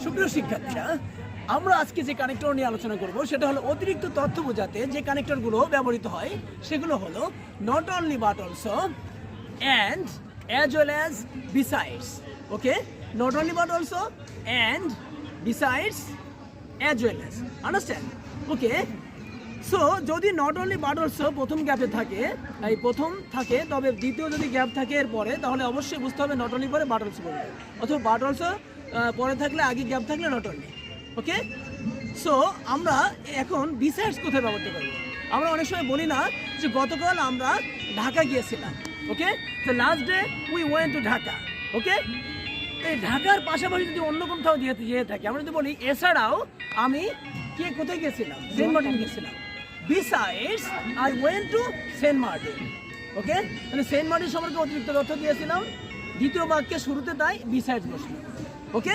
সুপ্রিয় শিক্ষার্থীরা, আমরা আজকে যে কানেক্টর নিয়ে আলোচনা করব সেটা হলো অতিরিক্ত তথ্য বোঝাতে যে কানেক্টরগুলো ব্যবহৃত হয় সেগুলো হলো not only but also and as well as besides. Okay, not only but also and besides as well as, understand? Okay, so যদি নট অনলি বাট অলসো প্রথম গ্যাপে থাকে, প্রথম থাকে, তবে দ্বিতীয় যদি গ্যাপ থাকে এর পরে, তাহলে অবশ্যই বুঝতে হবে নট অনলি পরে বাট অলসো বলবে, অথবা বাট অলসো পরে থাকলে আগে গ্যাপ থাকলে নট অনলি। ওকে, সো আমরা এখন বিসাইডস কোথায় ব্যবহার করবো? আমরা অনেক সময় বলি না যে গতকাল আমরা ঢাকা গিয়েছিলাম। ওকে, তো last day we went to Dhaka. Okay, এই ঢাকার পাশাপাশি যদি অন্য কোথাও যেয়ে থাকি, আমরা যদি বলি এছাড়াও আমি কোথায় গেছিলাম? সেন্ট মার্টিন গেছিলাম। Besides I went to Saint Martin. Okay, মানে সেন্ট মার্টিন সম্পর্কে অতিরিক্ত তথ্য দিয়েছিলাম, দ্বিতীয় বাক্যে শুরুতে তাই বিসাইডস বসলো। ওকে,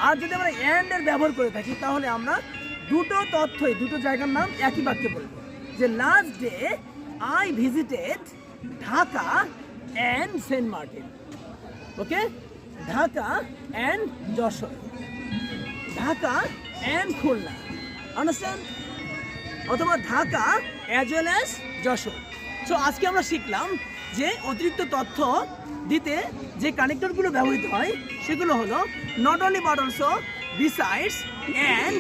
আর যদি আমরা অ্যান্ড এর ব্যবহার করে থাকি তাহলে আমরা দুটো তথ্যই, দুটো জায়গার নাম একই বাক্যে বলবো, যে last day I visited Dhaka and Saint Martin. Okay, Dhaka and Jessore, Dhaka and Khulna, understand? অথবা Dhaka as well as Jessore. So আজকে আমরা শিখলাম যে অতিরিক্ত তথ্য দিতে যে কানেক্টরগুলো ব্যবহৃত হয় সেগুলো হলো not only but also, besides, and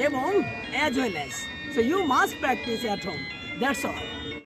এবং as well as. So you must practise at home, that's all.